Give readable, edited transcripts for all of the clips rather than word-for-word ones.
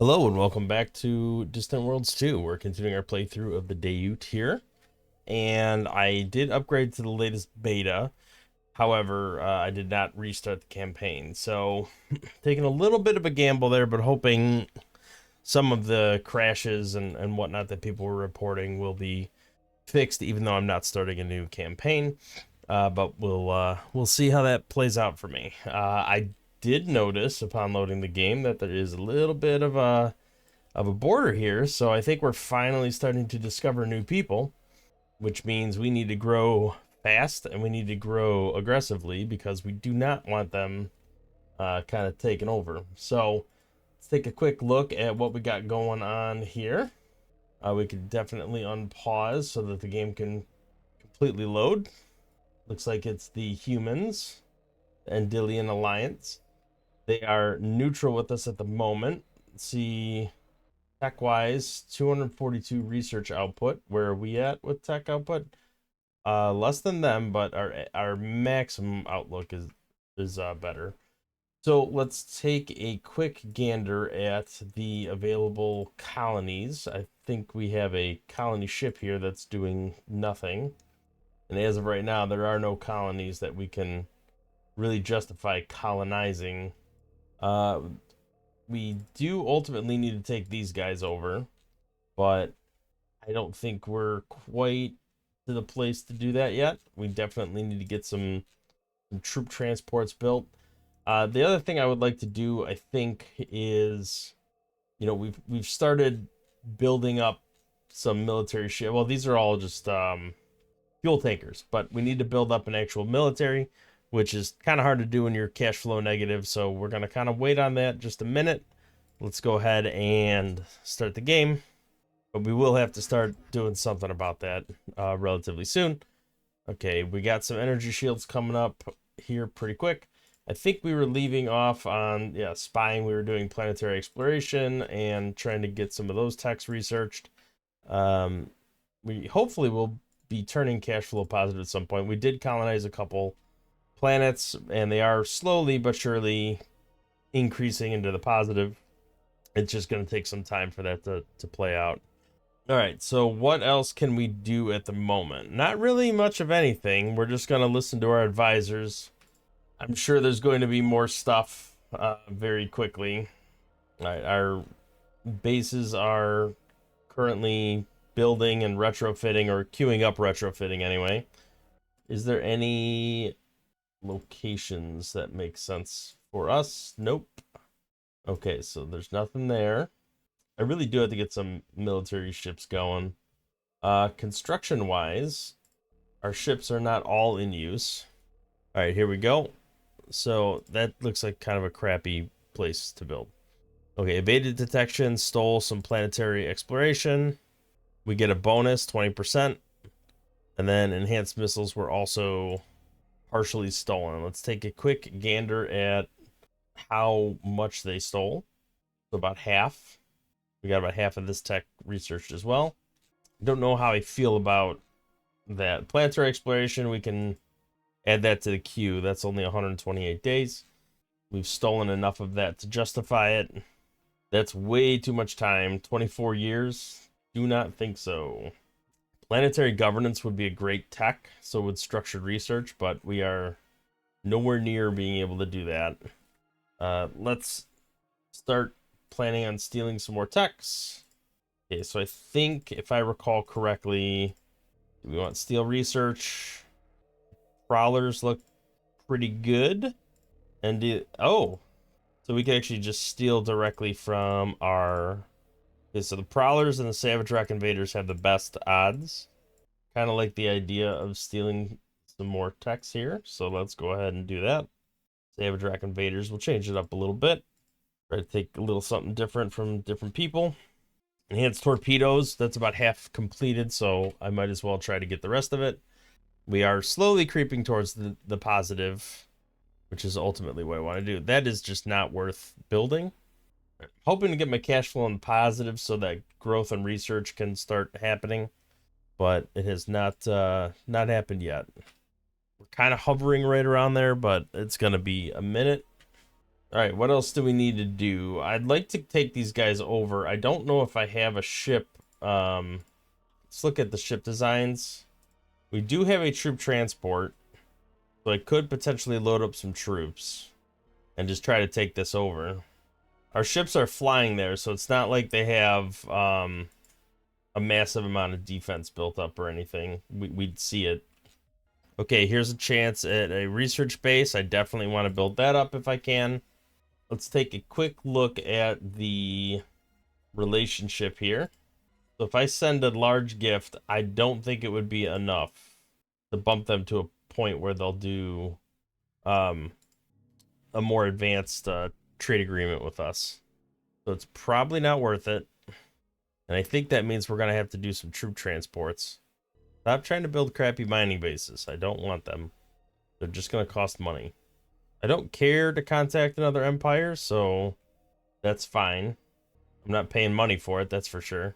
Hello and welcome back to Distant Worlds 2. We're continuing our playthrough of the Dhayut here, and I did upgrade to the latest beta. However, I did not restart the campaign, so taking a little bit of a gamble there, but hoping some of the crashes and whatnot that people were reporting will be fixed, even though I'm not starting a new campaign. But we'll see how that plays out for me. I did notice upon loading the game that there is a little bit of a border here, so I think we're finally starting to discover new people, which means we need to grow fast and we need to grow aggressively because we do not want them kind of taking over. So let's take a quick look at what we got going on here. We could definitely unpause so that the game can completely load. Looks like it's the humans, the Andilian Alliance. They are neutral with us at the moment. Let's see, tech-wise, 242 research output. Where are we at with tech output? Less than them, but our maximum outlook is better. So let's take a quick gander at the available colonies. I think we have a colony ship here that's doing nothing. And as of right now, there are no colonies that we can really justify colonizing. We do ultimately need to take these guys over, but I don't think we're quite to the place to do that yet. We definitely need to get some troop transports built. The other thing I would like to do, I think, is, we've started building up some military ship. Well, these are all just fuel tankers, but we need to build up an actual military, which is kind of hard to do when you're cash flow negative. So we're going to kind of wait on that just a minute. Let's go ahead and start the game. But we will have to start doing something about that relatively soon. Okay, we got some energy shields coming up here pretty quick. I think we were leaving off on, spying. We were doing planetary exploration and trying to get some of those techs researched. We hopefully will be turning cash flow positive at some point. We did colonize a couple planets, and they are slowly but surely increasing into the positive. It's just going to take some time for that to play out. All right, so what else can we do at the moment? Not really much of anything. We're just going to listen to our advisors. I'm sure there's going to be more stuff very quickly. All right, our bases are currently building and retrofitting, or queuing up retrofitting anyway. Is there any locations that make sense for us? Nope. Okay, so there's nothing there. I really do have to get some military ships going. Construction wise, our ships are not all in use. All right, here we go. So that looks like kind of a crappy place to build. Okay, evaded detection, stole some planetary exploration. We get a bonus, 20%. And then enhanced missiles were also partially stolen. Let's take a quick gander at how much they stole. So about half. We got about half of this tech researched as well. I don't know how I feel about that. Planetary exploration, we can add that to the queue. That's only 128 days. We've stolen enough of that to justify it. That's way too much time. 24 years? Do not think so. Planetary governance would be a great tech, so would structured research, but we are nowhere near being able to do that. Let's start planning on stealing some more techs. Okay, so I think, if I recall correctly, we want steel research. Prowlers look pretty good. And so we can actually just steal directly from our... Okay, so the Prowlers and the Savage Rock Invaders have the best odds. Kind of like the idea of stealing some more techs here. So let's go ahead and do that. Savage Rock Invaders, we'll change it up a little bit. Try to take a little something different from different people. Enhanced torpedoes, that's about half completed, so I might as well try to get the rest of it. We are slowly creeping towards the positive, which is ultimately what I want to do. That is just not worth building. I'm hoping to get my cash flow in positive so that growth and research can start happening, but it has not happened yet. We're kind of hovering right around there, but it's going to be a minute. All right, what else do we need to do? I'd like to take these guys over. I don't know if I have a ship. Let's look at the ship designs. We do have a troop transport, so I could potentially load up some troops and just try to take this over. Our ships are flying there, so it's not like they have a massive amount of defense built up or anything. We'd see it. Okay, here's a chance at a research base. I definitely want to build that up if I can. Let's take a quick look at the relationship here. So if I send a large gift, I don't think it would be enough to bump them to a point where they'll do a more advanced trade agreement with us. So it's probably not worth it. And I think that means we're going to have to do some troop transports. Stop trying to build crappy mining bases. I don't want them. They're just going to cost money. I don't care to contact another empire, so that's fine. I'm not paying money for it, that's for sure.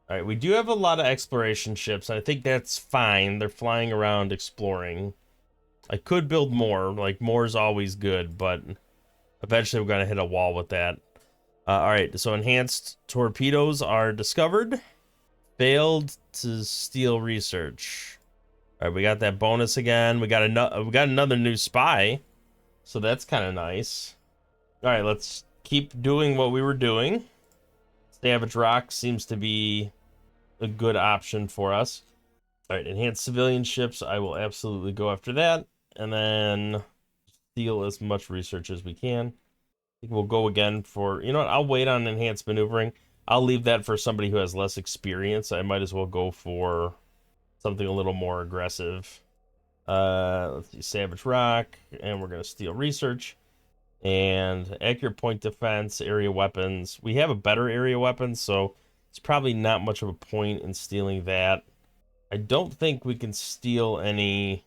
All right, we do have a lot of exploration ships, and I think that's fine. They're flying around exploring. I could build more. Like, more is always good, but eventually we're going to hit a wall with that. All right, so enhanced torpedoes are discovered. Failed to steal research. All right, we got that bonus again. We got another new spy. So that's kind of nice. All right, let's keep doing what we were doing. Savage Rock seems to be a good option for us. All right, enhanced civilian ships. I will absolutely go after that. And then steal as much research as we can. I think we'll go again for, you know what, I'll wait on enhanced maneuvering. I'll leave that for somebody who has less experience. I might as well go for something a little more aggressive. Let's see, Savage Rock, and we're going to steal research. And accurate point defense, area weapons. We have a better area weapon, so it's probably not much of a point in stealing that. I don't think we can steal any,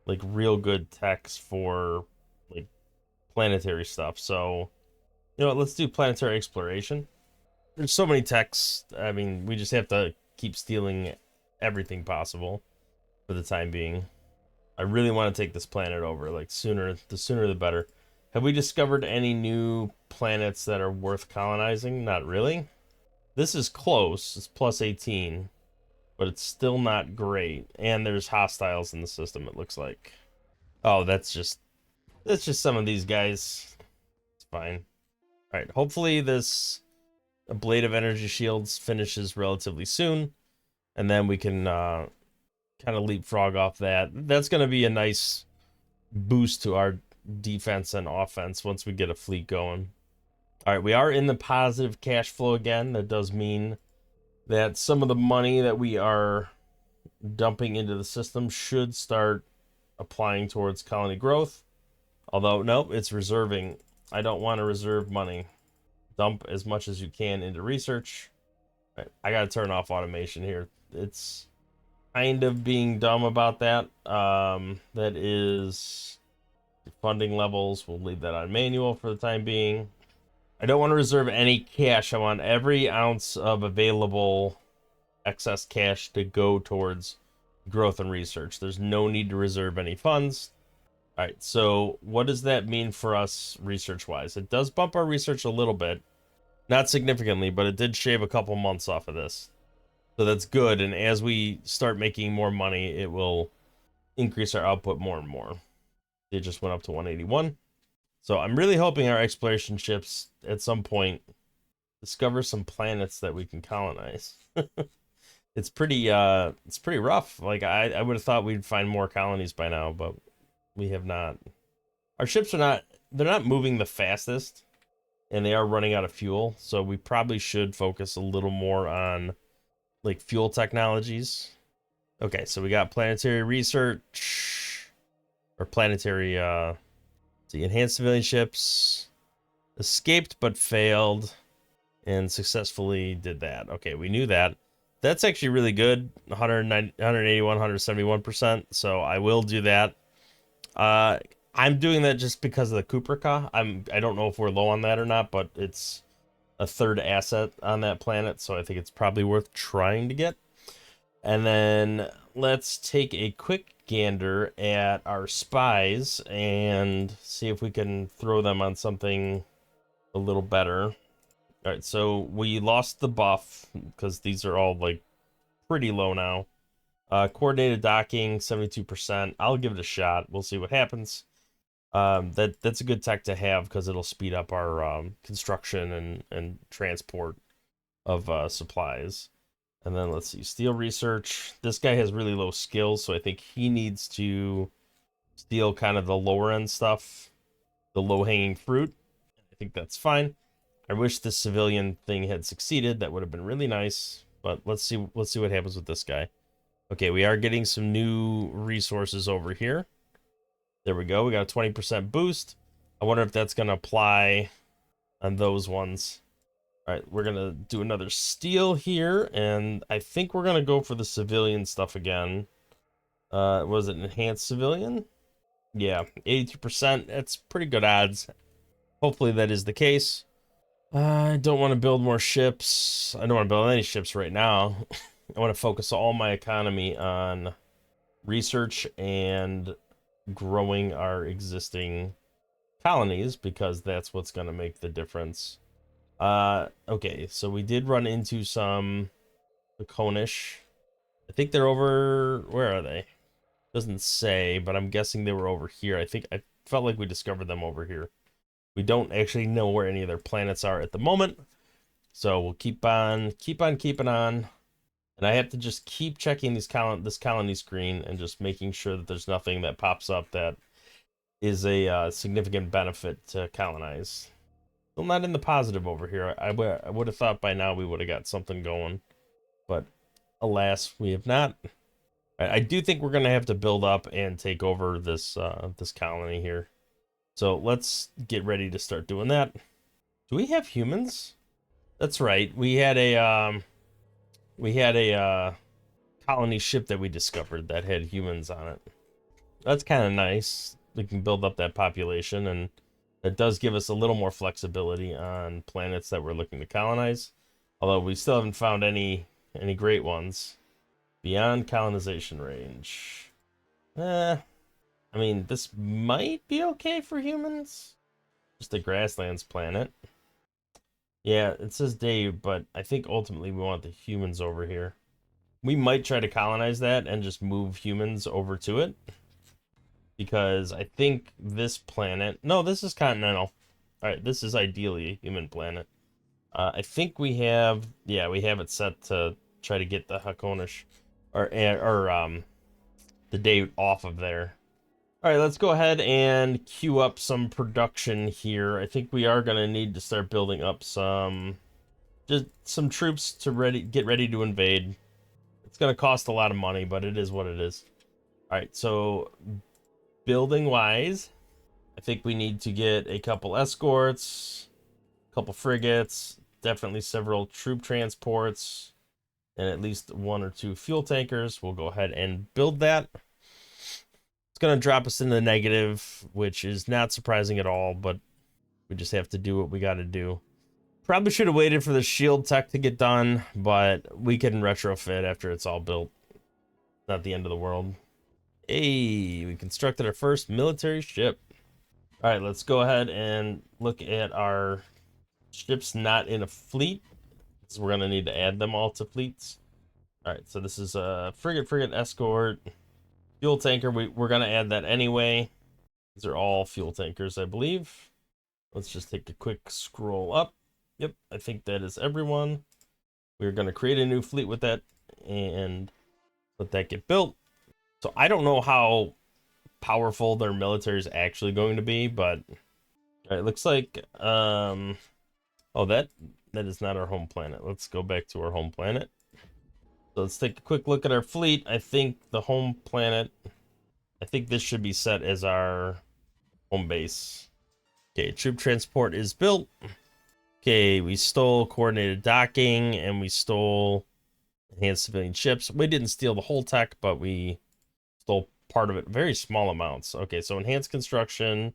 like, real good techs for, like, planetary stuff. So, you know what, let's do planetary exploration. There's so many techs. I mean, we just have to keep stealing everything possible for the time being. I really want to take this planet over, like, the sooner the better. Have we discovered any new planets that are worth colonizing? Not really. This is close. It's plus 18, but it's still not great. And there's hostiles in the system, it looks like. Oh, that's just some of these guys. It's fine. All right, hopefully this Blade of Energy Shields finishes relatively soon, and then we can kind of leapfrog off that. That's going to be a nice boost to our defense and offense once we get a fleet going. All right, we are in the positive cash flow again. That does mean that some of the money that we are dumping into the system should start applying towards colony growth. Although, nope, it's reserving. I don't want to reserve money. Dump as much as you can into research. All right, I got to turn off automation here. It's kind of being dumb about that. That is funding levels. We'll leave that on manual for the time being. I don't want to reserve any cash. I want every ounce of available excess cash to go towards growth and research. There's no need to reserve any funds. All right, so what does that mean for us research-wise? It does bump our research a little bit. Not significantly, but it did shave a couple months off of this. So that's good, and as we start making more money, it will increase our output more and more. It just went up to 181. So I'm really hoping our exploration ships at some point discover some planets that we can colonize. It's pretty rough. Like I would have thought we'd find more colonies by now, but we have not. Our ships they're not moving the fastest, and they are running out of fuel, so we probably should focus a little more on like fuel technologies. Okay, so we got planetary research or planetary the enhanced civilian ships escaped but failed and successfully did that. Okay, we knew that. That's actually really good. 181, 171%. So I will do that. I'm doing that just because of the Kuprika. I don't know if we're low on that or not, but it's a third asset on that planet, so I think it's probably worth trying to get. And then let's take a quick gander at our spies and see if we can throw them on something a little better. All right, so we lost the buff because these are all like pretty low now. Coordinated docking, 72%. I'll give it a shot. We'll see what happens. That's a good tech to have because it'll speed up our construction and transport of supplies. And then let's see, steel research. This guy has really low skills, so I think he needs to steal kind of the lower end stuff, the low hanging fruit. I think that's fine. I wish this civilian thing had succeeded. That would have been really nice. But let's see what happens with this guy. Okay, we are getting some new resources over here. There we go. We got a 20% boost. I wonder if that's going to apply on those ones. All right, we're going to do another steel here, and I think we're going to go for the civilian stuff again. Was it enhanced civilian? Yeah, 82%. That's pretty good odds. Hopefully that is the case. I don't want to build more ships. I don't want to build any ships right now. I want to focus all my economy on research and growing our existing colonies because that's what's going to make the difference. Okay, so we did run into some Laconish. I think they're over, where are they? Doesn't say, but I'm guessing they were over here. I felt like we discovered them over here. We don't actually know where any of their planets are at the moment, so we'll keep on keeping on. And I have to just keep checking this colony screen and just making sure that there's nothing that pops up that is a significant benefit to colonize. Still not in the positive over here. I would have thought by now we would have got something going, but alas, we have not. I do think we're gonna have to build up and take over this this colony here. So let's get ready to start doing that. Do we have humans? That's right. We had a colony ship that we discovered that had humans on it. That's kind of nice. We can build up that population, and it does give us a little more flexibility on planets that we're looking to colonize. Although we still haven't found any great ones beyond colonization range. I mean, this might be okay for humans. Just a grasslands planet. Yeah, it says Dave, but I think ultimately we want the humans over here. We might try to colonize that and just move humans over to it. Because I think this planet... No, this is continental. Alright, this is ideally a human planet. I think we have... Yeah, we have it set to try to get the Hakonish... Or the day off of there. Alright, let's go ahead and queue up some production here. I think we are going to need to start building up some... Just some troops to get ready to invade. It's going to cost a lot of money, but it is what it is. Alright, so... Building wise, I think we need to get a couple escorts, a couple frigates, definitely several troop transports, and at least 1 or 2 fuel tankers. We'll go ahead and build that. It's going to drop us in the negative, which is not surprising at all, but we just have to do what we got to do. Probably should have waited for the shield tech to get done, but we can retrofit after it's all built. Not the end of the world. Hey, we constructed our first military ship. All right, let's go ahead and look at our ships not in a fleet. So we're gonna need to add them all to fleets. All right, so this is a frigate escort, fuel tanker. We're gonna add that anyway. These are all fuel tankers, I believe. Let's just take a quick scroll up. Yep, I think that is everyone. We're gonna create a new fleet with that and let that get built. So I don't know how powerful their military is actually going to be, but it looks like oh, that is not our home planet. Let's go back to our home planet. So let's take a quick look at our fleet. I think the home planet, I think this should be set as our home base. Okay, troop transport is built. Okay, we stole coordinated docking and we stole enhanced civilian ships. We didn't steal the whole tech, but we stole part of it, very small amounts. Okay, so enhanced construction,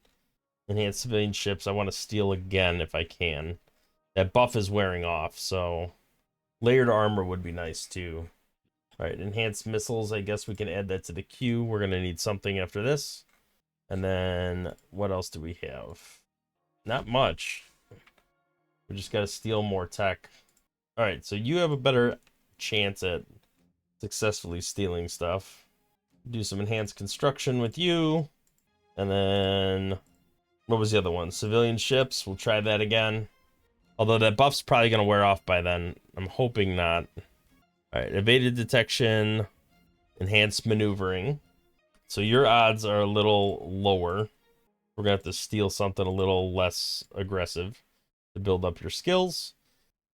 enhanced civilian ships. I want to steal again if I can. That buff is wearing off, so layered armor would be nice too. All right, enhanced missiles. I guess we can add that to the queue. We're going to need something after this. And then what else do we have? Not much. We just got to steal more tech. All right, so you have a better chance at successfully stealing stuff. Do some enhanced construction with you. And then what was the other one? Civilian ships. We'll try that again. Although that buff's probably going to wear off by then. I'm hoping not. All right, evaded detection, enhanced maneuvering. So your odds are a little lower. We're going to have to steal something a little less aggressive to build up your skills.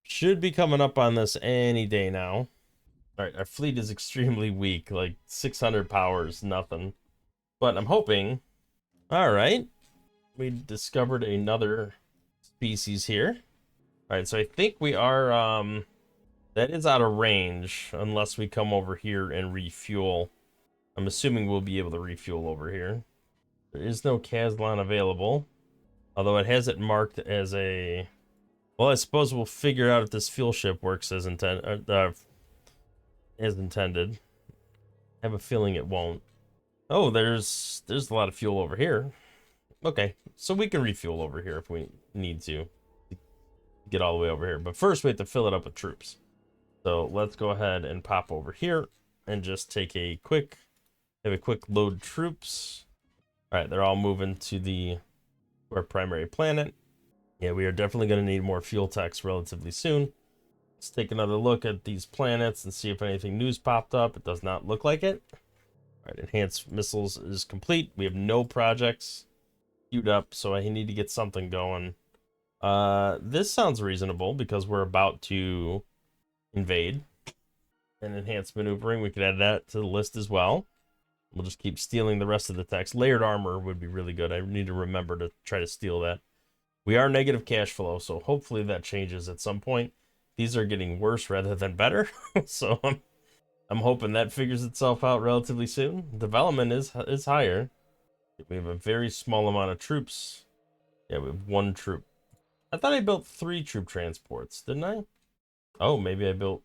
Should be coming up on this any day now. All right, our fleet is extremely weak, like 600 powers, nothing. But I'm hoping. All right, we discovered another species here. All right, so I think we are, that is out of range unless we come over here and refuel. I'm assuming we'll be able to refuel over here. There is no Kazlan available, although it has it marked as a... Well, I suppose we'll figure out if this fuel ship works as intended. I have a feeling it won't. Oh, there's a lot of fuel over here. Okay, so we can refuel over here if we need to get all the way over here. But first we have to fill it up with troops. So let's go ahead and pop over here and just take a quick load troops. All right, they're all moving to our primary planet. Yeah, we are definitely going to need more fuel techs relatively soon. Let's take another look at these planets and see if anything new's popped up. It does not look like it. All right, enhanced missiles is complete. We have no projects queued up, so I need to get something going. This sounds reasonable because we're about to invade. And enhanced maneuvering, we could add that to the list as well. We'll just keep stealing the rest of the text. Layered armor would be really good. I need to remember to try to steal that. We are negative cash flow, so hopefully that changes at some point. These are getting worse rather than better, so I'm hoping that figures itself out relatively soon. Development is higher. We have a very small amount of troops. Yeah, we have 1 troop. I thought I built 3 troop transports, didn't I? Oh, maybe I built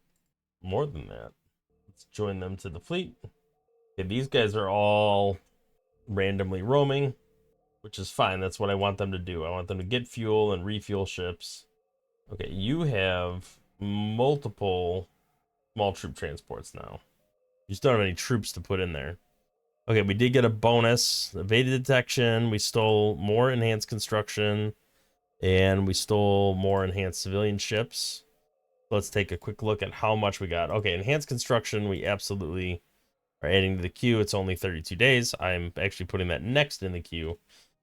more than that. Let's join them to the fleet. Okay, these guys are all randomly roaming, which is fine. That's what I want them to do. I want them to get fuel and refuel ships. Okay, you have multiple small troop transports now. You just don't have any troops to put in there. Okay, we did get a bonus. Evaded detection. We stole more enhanced construction. And we stole more enhanced civilian ships. Let's take a quick look at how much we got. Okay, enhanced construction, we absolutely are adding to the queue. It's only 32 days. I'm actually putting that next in the queue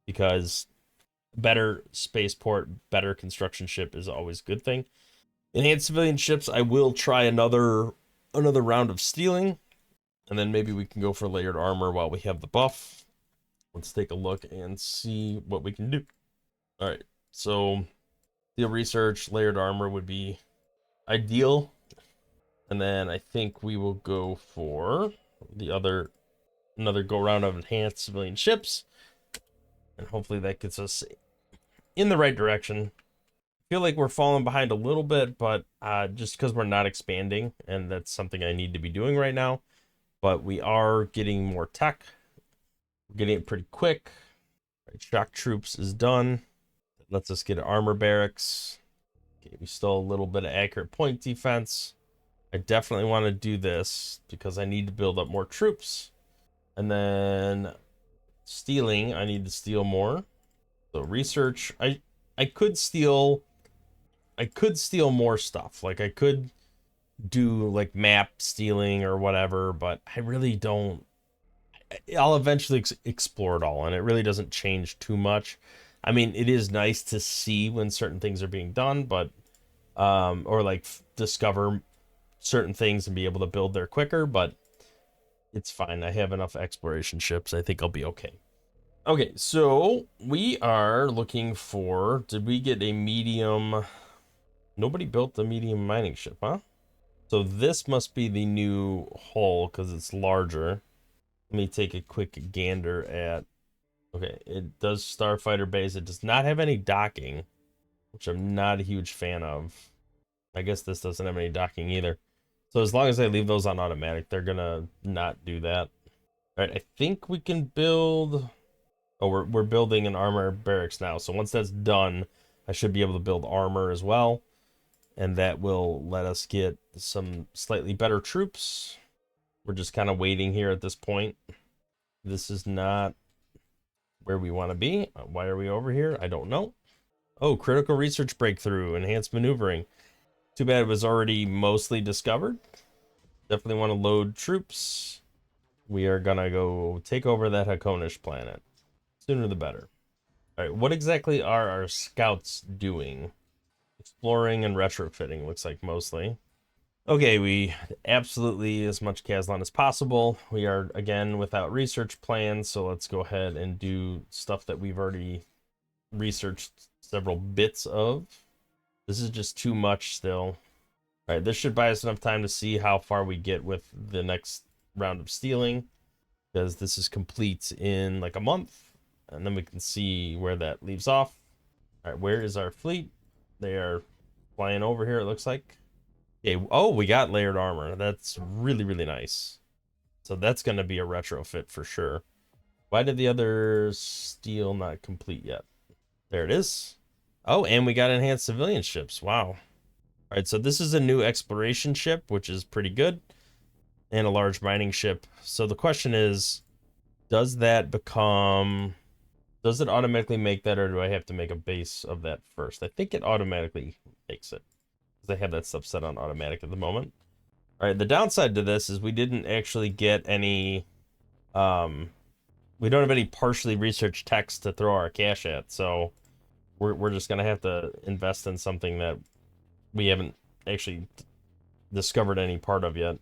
because better spaceport, better construction ship is always a good thing. Enhanced civilian ships, I will try another round of stealing, and then maybe we can go for layered armor while we have the buff. Let's take a look and see what we can do. All right, so steel research, layered armor would be ideal. And then I think we will go for another go round of enhanced civilian ships. And hopefully that gets us in the right direction. I feel like we're falling behind a little bit, but just because we're not expanding, and that's something I need to be doing right now. But we are getting more tech. We're getting it pretty quick. Right, shock troops is done. That lets us get armor barracks. Okay, we still a little bit of accurate point defense. I definitely want to do this because I need to build up more troops. And then stealing, I need to steal more. So research, I could steal more stuff. Like I could do like map stealing or whatever, but I really don't. I'll eventually explore it all, and it really doesn't change too much. I mean, it is nice to see when certain things are being done, but or like discover certain things and be able to build there quicker, but it's fine. I have enough exploration ships. I think I'll be okay. Okay, so we are looking for, did we get a medium? Nobody built the medium mining ship, huh? So this must be the new hull because it's larger. Let me take a quick gander at, okay, it does starfighter base. It does not have any docking, which I'm not a huge fan of. I guess this doesn't have any docking either. So as long as I leave those on automatic, they're gonna not do that. All right, I think we can build. Oh, we're building an armor barracks now. So once that's done, I should be able to build armor as well, and that will let us get some slightly better troops. We're just kind of waiting here at this point. This is not where we want to be. Why are we over here? I don't know. Oh, critical research breakthrough, enhanced maneuvering. Too bad it was already mostly discovered. Definitely want to load troops. We are gonna go take over that Hakonish planet. Sooner the better. All right, what exactly are our scouts doing? Exploring and retrofitting, looks like mostly. Okay, we absolutely as much Kazlan as possible. We are, again, without research plans, so let's go ahead and do stuff that we've already researched several bits of. This is just too much still. All right, this should buy us enough time to see how far we get with the next round of stealing, because this is complete in like a month, and then we can see where that leaves off. All right, where is our fleet? They are flying over here, it looks like. Okay, oh, we got layered armor. That's really, really nice. So that's going to be a retrofit for sure. Why did the other steel not complete yet? There it is. Oh, and we got enhanced civilian ships. Wow. All right, so this is a new exploration ship, which is pretty good, and a large mining ship. So the question is, does that become... Does it automatically make that, or do I have to make a base of that first? I think it automatically makes it, because I have that stuff set on automatic at the moment. All right, the downside to this is we didn't actually get any... we don't have any partially researched text to throw our cash at, so we're just going to have to invest in something that we haven't actually discovered any part of yet,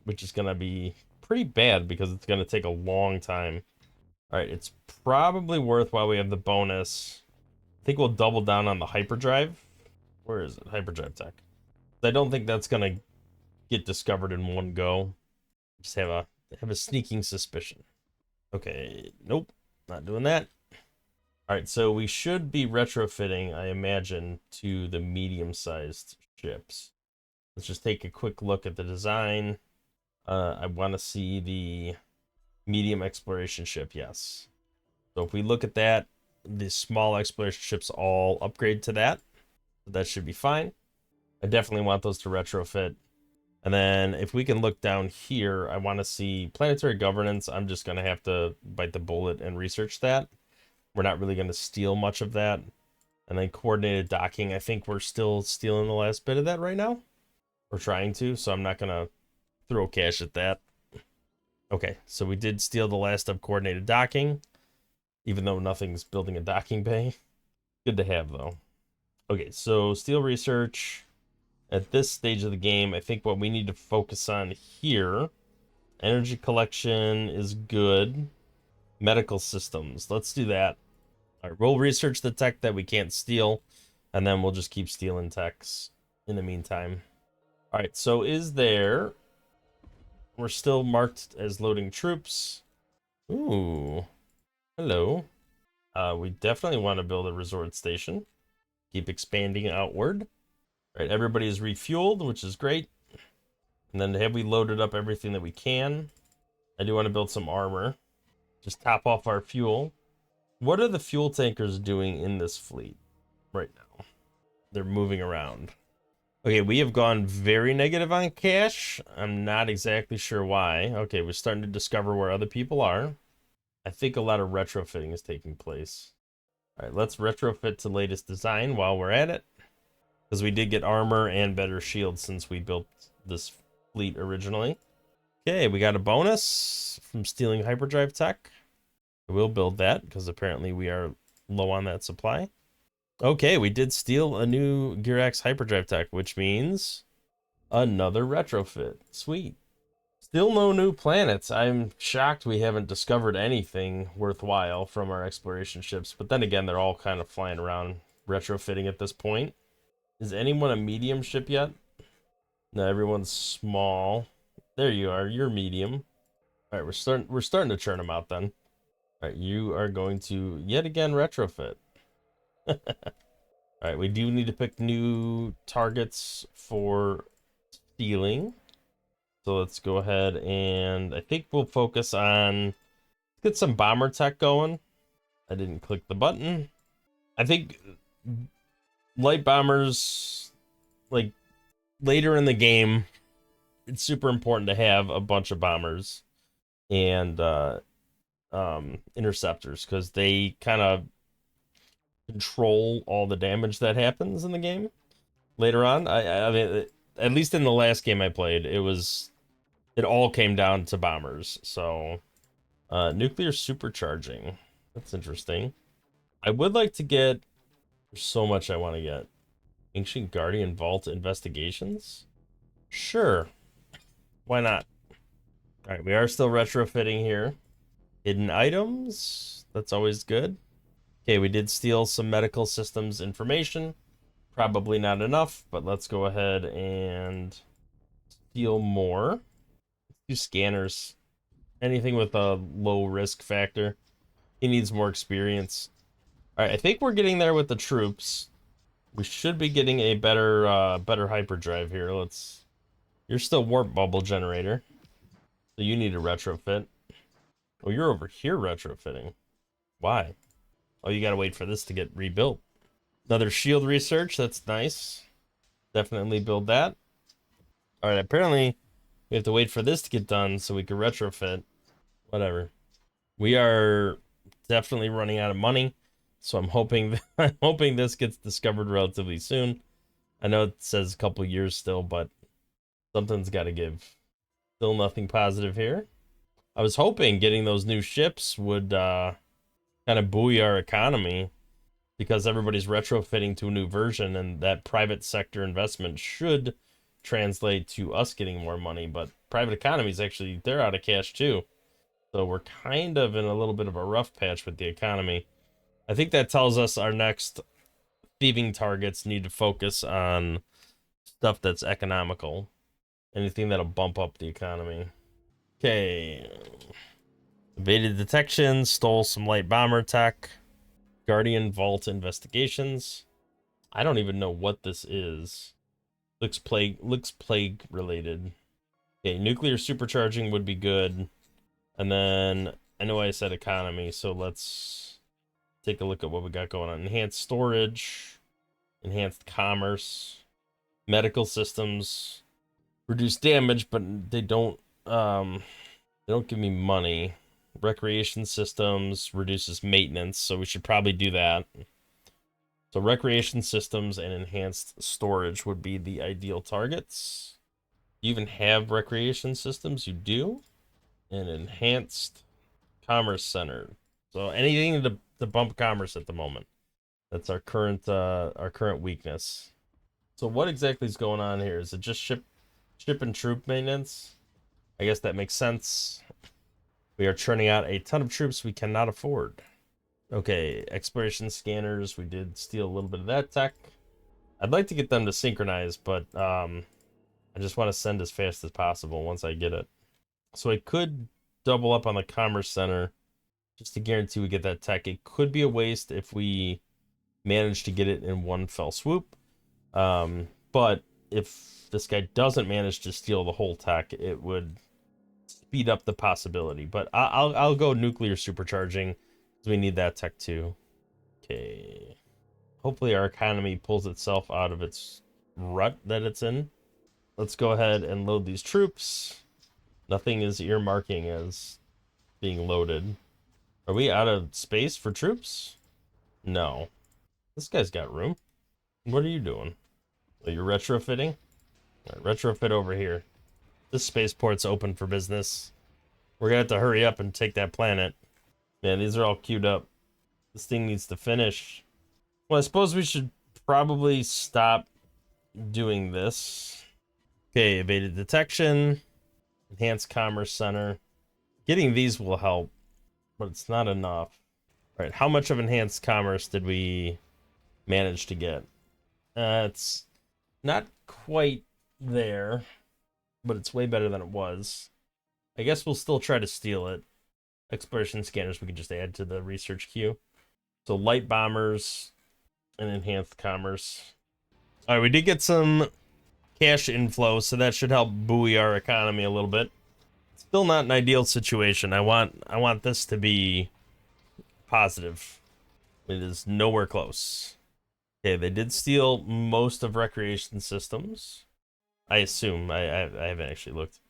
which is going to be pretty bad because it's going to take a long time. All right, it's probably worth while we have the bonus. I think we'll double down on the hyperdrive. Where is it? Hyperdrive tech. I don't think that's going to get discovered in one go. Just have a sneaking suspicion. Okay, nope, not doing that. All right, so we should be retrofitting, I imagine, to the medium-sized ships. Let's just take a quick look at the design. I want to see the medium exploration ship, yes. So if we look at that, the small exploration ships all upgrade to that. So that should be fine. I definitely want those to retrofit. And then if we can look down here, I want to see planetary governance. I'm just going to have to bite the bullet and research that. We're not really going to steal much of that. And then coordinated docking, I think we're still stealing the last bit of that right now. We're trying to, so I'm not going to throw cash at that. Okay, so we did steal the last of coordinated docking, even though nothing's building a docking bay. Good to have, though. Okay, so steel research. At this stage of the game, I think what we need to focus on here, energy collection is good. Medical systems, let's do that. All right, we'll research the tech that we can't steal, and then we'll just keep stealing techs in the meantime. All right, so is there... We're still marked as loading troops. Ooh, hello. We definitely want to build a resort station. Keep expanding outward. All right, everybody is refueled, which is great. And then have we loaded up everything that we can? I do want to build some armor. Just top off our fuel. What are the fuel tankers doing in this fleet right now? They're moving around. Okay, we have gone very negative on cash. I'm not exactly sure why. Okay, we're starting to discover where other people are. I think a lot of retrofitting is taking place. All right, let's retrofit to latest design while we're at it, because we did get armor and better shields since we built this fleet originally. Okay, we got a bonus from stealing hyperdrive tech. We'll build that because apparently we are low on that supply. Okay, we did steal a new Girax hyperdrive tech, which means another retrofit. Sweet. Still no new planets. I'm shocked we haven't discovered anything worthwhile from our exploration ships, but then again, they're all kind of flying around retrofitting at this point. Is anyone a medium ship yet? No, everyone's small. There you are. You're medium. All right, we're starting to churn them out then. All right, you are going to yet again retrofit. All right, we do need to pick new targets for stealing. So let's go ahead and I think we'll focus on get some bomber tech going. I didn't click the button. I think light bombers, like later in the game, it's super important to have a bunch of bombers and interceptors because they kind of control all the damage that happens in the game later on. I mean, at least in the last game I played, it all came down to bombers. So nuclear supercharging, that's interesting. I would like to get, there's so much I want to get. Ancient Guardian Vault investigations, sure, why not? All right, we are still retrofitting here. Hidden items, that's always good. Okay, we did steal some medical systems information. Probably not enough, but let's go ahead and steal more. Let's do scanners. Anything with a low risk factor. He needs more experience. All right, I think we're getting there with the troops. We should be getting a better hyperdrive here. You're still warp bubble generator, so you need a retrofit. Oh, you're over here retrofitting. Why? Oh, you gotta wait for this to get rebuilt. Another shield research, that's nice. Definitely build that. All right, apparently we have to wait for this to get done so we can retrofit. Whatever. We are definitely running out of money, so I'm hoping I'm hoping this gets discovered relatively soon. I know it says a couple years still, but something's got to give. Still nothing positive here. I was hoping getting those new ships would kind of buoy our economy because everybody's retrofitting to a new version, and that private sector investment should translate to us getting more money. But private economies actually, they're out of cash too. So we're kind of in a little bit of a rough patch with the economy. I think that tells us our next thieving targets need to focus on stuff that's economical. Anything that'll bump up the economy. Okay. Evaded detection, stole some light bomber tech. Guardian Vault investigations. I don't even know what this is. Looks plague related. Okay, nuclear supercharging would be good. And then I know I said economy, so let's take a look at what we got going on. Enhanced storage, enhanced commerce, medical systems, reduce damage, but they don't give me money. Recreation systems reduces maintenance, so we should probably do that. So recreation systems and enhanced storage would be the ideal targets. You even have recreation systems, you do. And enhanced commerce center. So anything to bump commerce at the moment. That's our current weakness. So what exactly is going on here? Is it just ship and troop maintenance? I guess that makes sense. We are churning out a ton of troops we cannot afford. Okay, exploration scanners. We did steal a little bit of that tech. I'd like to get them to synchronize, but I just want to send as fast as possible once I get it. So I could double up on the commerce center just to guarantee we get that tech. It could be a waste if we manage to get it in one fell swoop. But if this guy doesn't manage to steal the whole tech, it would speed up the possibility. But I'll go nuclear supercharging because we need that tech too. Okay. Hopefully our economy pulls itself out of its rut that it's in. Let's go ahead and load these troops. Nothing is earmarking as being loaded. Are we out of space for troops? No. This guy's got room. What are you doing? Oh, you're retrofitting? All right, retrofit over here. This spaceport's open for business. We're gonna have to hurry up and take that planet. Man, these are all queued up. This thing needs to finish. Well, I suppose we should probably stop doing this. Okay, evaded detection. Enhanced Commerce Center. Getting these will help, but it's not enough. All right, how much of enhanced commerce did we manage to get? It's not quite there, but it's way better than it was. I guess we'll still try to steal it. Exploration scanners we can just add to the research queue. So light bombers and enhanced commerce. All right, we did get some cash inflow, so that should help buoy our economy a little bit. Still not an ideal situation. I want this to be positive. It is nowhere close. Okay, they did steal most of recreation systems. I assume. I haven't actually looked.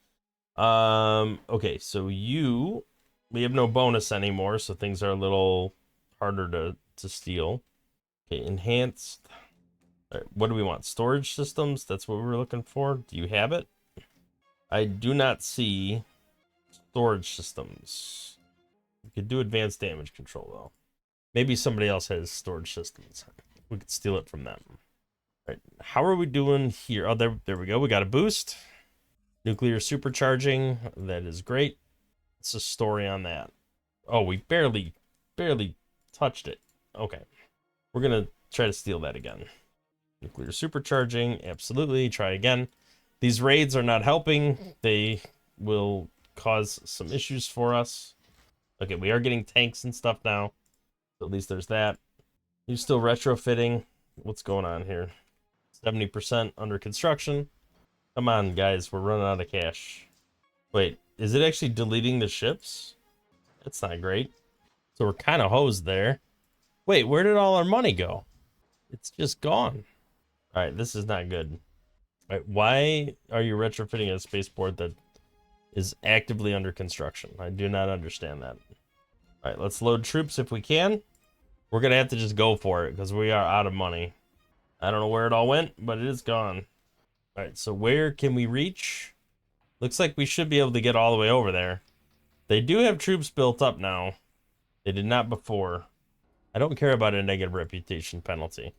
Okay, so we have no bonus anymore, so things are a little harder to steal. Okay, enhanced. All right, what do we want? Storage systems? That's what we were looking for. Do you have it? I do not see storage systems. We could do advanced damage control, though. Maybe somebody else has storage systems. We could steal it from them. All right, how are we doing here? Oh, there we go. We got a boost. Nuclear supercharging. That is great. What's the story on that? Oh, we barely touched it. Okay. We're going to try to steal that again. Nuclear supercharging. Absolutely. Try again. These raids are not helping. They will cause some issues for us. Okay, we are getting tanks and stuff now. At least there's that. You still retrofitting? What's going on here? 70% under construction. Come on, guys. We're running out of cash. Wait, is it actually deleting the ships? That's not great. So we're kind of hosed there. Wait, where did all our money go? It's just gone. All right, this is not good. All right, why are you retrofitting a spaceport that is actively under construction? I do not understand that. All right, let's load troops if we can. We're going to have to just go for it because we are out of money. I don't know where it all went, but it is gone. All right, so where can we reach? Looks like we should be able to get all the way over there. They do have troops built up now. They did not before. I don't care about a negative reputation penalty.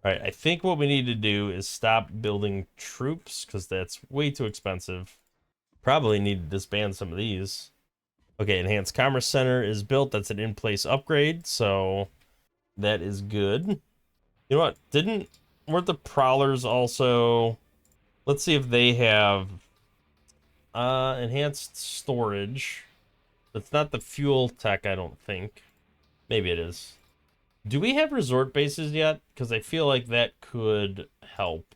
All right, I think what we need to do is stop building troops because that's way too expensive. Probably need to disband some of these. Okay, Enhanced Commerce Center is built. That's an in-place upgrade, so that is good. You know what? Weren't the Prowlers also... Let's see if they have enhanced storage. It's not the fuel tech, I don't think. Maybe it is. Do we have resort bases yet? Because I feel like that could help.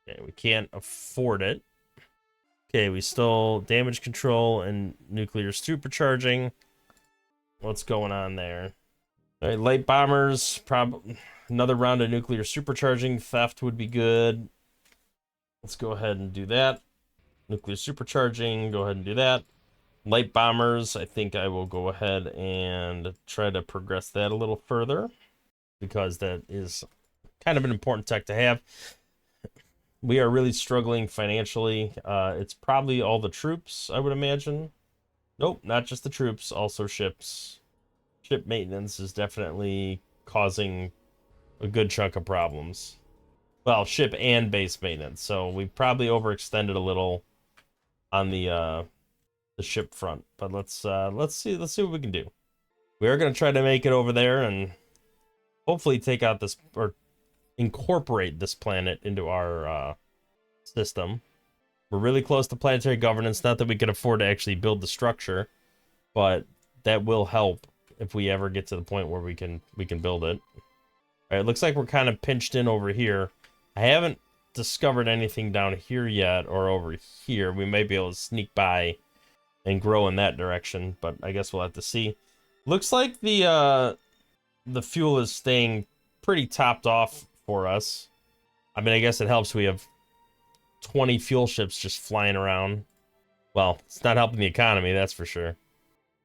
Okay, we can't afford it. Okay, we still damage control and nuclear supercharging. What's going on there? All right, light bombers. Probably another round of nuclear supercharging. Theft would be good. Let's go ahead and do that. Nuclear supercharging. Go ahead and do that. Light bombers. I think I will go ahead and try to progress that a little further because that is kind of an important tech to have. We are really struggling financially. It's probably all the troops, I would imagine. Nope, not just the troops, also ships. Ship maintenance is definitely causing a good chunk of problems. Well, ship and base maintenance. So we probably overextended a little on the ship front. But let's see what we can do. We are gonna try to make it over there and hopefully take out this or incorporate this planet into our system. We're really close to planetary governance. Not that we can afford to actually build the structure, but that will help if we ever get to the point where we can build it. All right, it looks like we're kind of pinched in over here. I haven't discovered anything down here yet or over here. We may be able to sneak by and grow in that direction, but I guess we'll have to see. Looks like the fuel is staying pretty topped off for us. I mean, I guess it helps we have 20 fuel ships just flying around. Well, it's not helping the economy, that's for sure.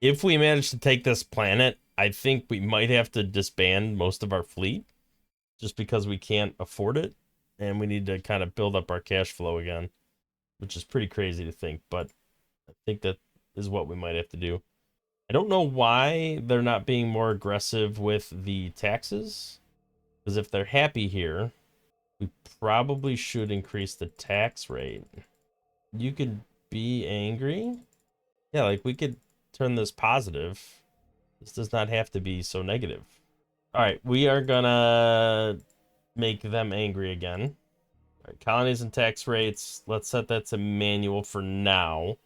If we manage to take this planet, I think we might have to disband most of our fleet just because we can't afford it. And we need to kind of build up our cash flow again, which is pretty crazy to think, but I think that is what we might have to do. I don't know why they're not being more aggressive with the taxes, because if they're happy here, we probably should increase the tax rate. You could be angry. Yeah, like we could turn this positive. This does not have to be so negative. All right, we are gonna make them angry again. All right, colonies and tax rates. Let's set that to manual for now.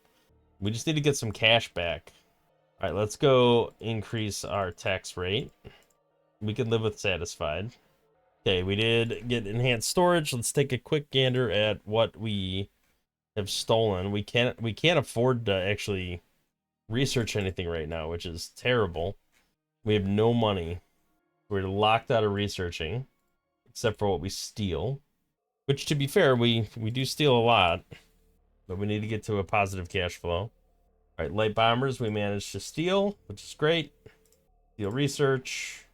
We just need to get some cash back. All right, let's go increase our tax rate. We can live with satisfied. Okay, we did get enhanced storage. Let's take a quick gander at what we have stolen. We can't afford to actually research anything right now, which is terrible. We have no money. We're locked out of researching, except for what we steal. Which, to be fair, we do steal a lot, but we need to get to a positive cash flow. All right, light bombers we managed to steal, which is great. Steal research.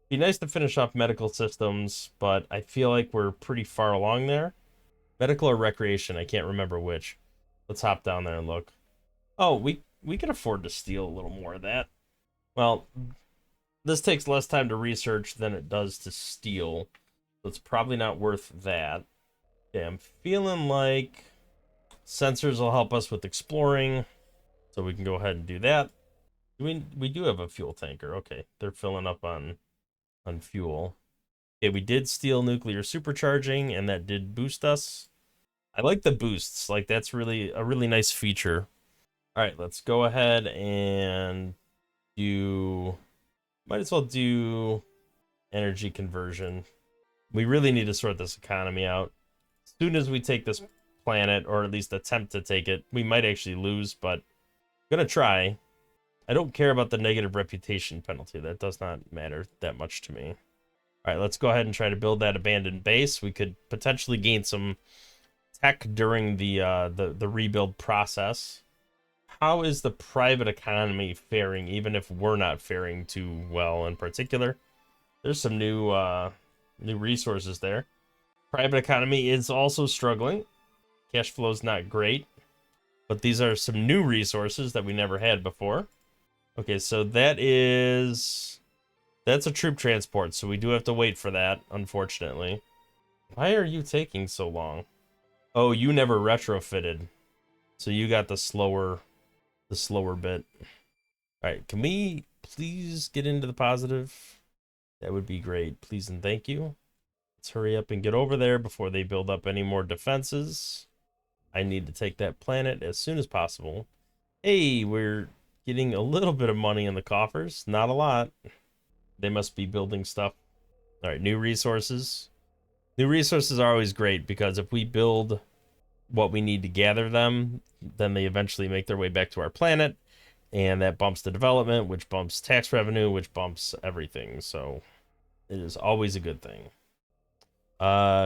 Be nice to finish off medical systems, but I feel like we're pretty far along there. Medical or recreation, I can't remember which. Let's hop down there and look. Oh, we can afford to steal a little more of that. Well, this takes less time to research than it does to steal, so it's probably not worth that. Okay, I'm feeling like sensors will help us with exploring, so we can go ahead and do that. We do have a fuel tanker. Okay, they're filling up on fuel. Okay, we did steal nuclear supercharging, and that did boost us. I like the boosts. Like, that's really a really nice feature. All right, let's go ahead and do... Might as well do energy conversion. We really need to sort this economy out. As soon as we take this planet, or at least attempt to take it, we might actually lose, but I'm gonna try. I don't care about the negative reputation penalty. That does not matter that much to me. All right, let's go ahead and try to build that abandoned base. We could potentially gain some tech during the rebuild process. How is the private economy faring, even if we're not faring too well in particular? There's some new resources there. Private economy is also struggling. Cash flow is not great, but these are some new resources that we never had before. Okay, so that's a troop transport, so we do have to wait for that, unfortunately. Why are you taking so long? Oh, you never retrofitted, so you got the slower bit. All right, can we please get into the positive? That would be great. Please and thank you. Let's hurry up and get over there before they build up any more defenses. I need to take that planet as soon as possible. Hey, we're getting a little bit of money in the coffers. Not a lot. They must be building stuff. All right, new resources. New resources are always great because if we build what we need to gather them, then they eventually make their way back to our planet, and that bumps the development, which bumps tax revenue, which bumps everything. So it is always a good thing.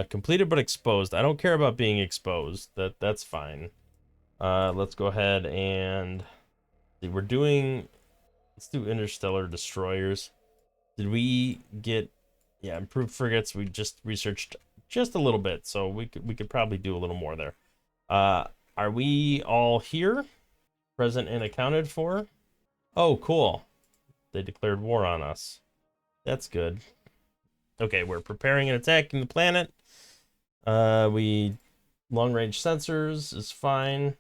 Completed but exposed. I don't care about being exposed. That's fine. Let's go ahead and see. Let's do interstellar destroyers. Did we get, yeah, improved frigates? We just researched just a little bit, so we could probably do a little more there. Are we all here? Present and accounted for? Oh, cool. They declared war on us. That's good. Okay, we're preparing and attacking the planet. We long-range sensors is fine.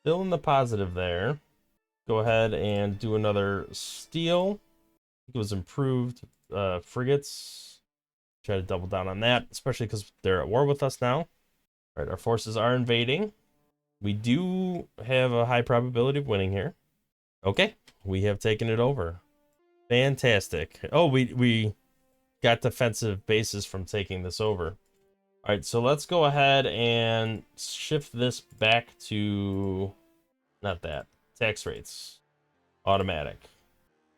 Still in the positive there. Go ahead and do another steal. I think it was improved frigates. Try to double down on that, especially because they're at war with us now. All right, our forces are invading. We do have a high probability of winning here. Okay, we have taken it over. Fantastic. Oh, we got defensive bases from taking this over. All right, so let's go ahead and shift this back to, not that, tax rates. Automatic.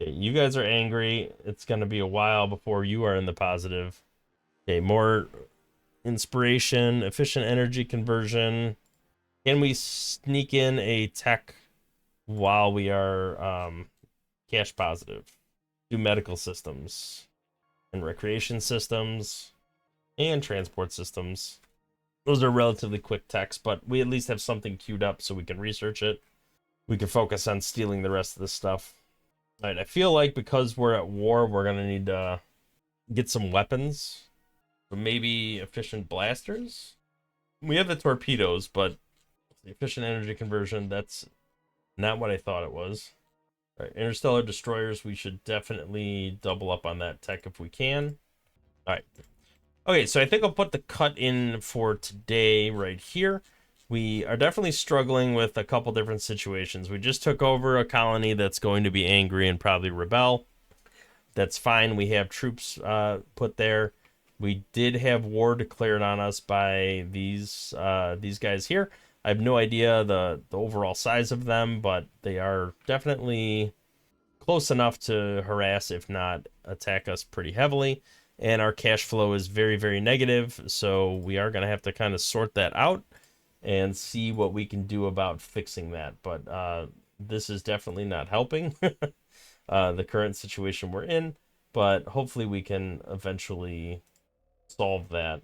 Okay, you guys are angry. It's going to be a while before you are in the positive. Okay, more inspiration, efficient energy conversion. Can we sneak in a tech while we are cash positive? Do medical systems and recreation systems and transport systems. Those are relatively quick techs, but we at least have something queued up so we can research it. We can focus on stealing the rest of the stuff. All right, I feel like because we're at war, we're going to need to get some weapons. So maybe efficient blasters? We have the torpedoes, but the efficient energy conversion, that's not what I thought it was. All right, interstellar destroyers, we should definitely double up on that tech if we can. All right. Okay, so I think I'll put the cut in for today right here. We are definitely struggling with a couple different situations. We just took over a colony that's going to be angry and probably rebel. That's fine. We have troops put there. We did have war declared on us by these guys here. I have no idea the overall size of them, but they are definitely close enough to harass, if not attack us pretty heavily. And our cash flow is very, very negative, so we are going to have to kind of sort that out and see what we can do about fixing that. But this is definitely not helping the current situation we're in, but hopefully we can eventually solve that.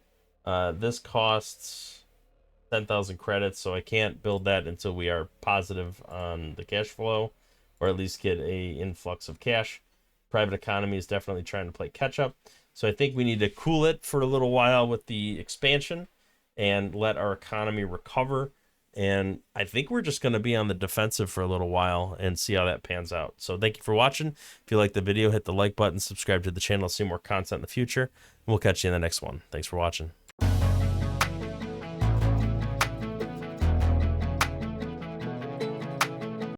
This costs 10,000 credits, so I can't build that until we are positive on the cash flow, or at least get a influx of cash. Private economy is definitely trying to play catch up, so I think we need to cool it for a little while with the expansion and let our economy recover. And I think we're just going to be on the defensive for a little while and see how that pans out. So thank you for watching. If you like the video, hit the like button, subscribe to the channel to see more content in the future, and we'll catch you in the next one. Thanks for watching.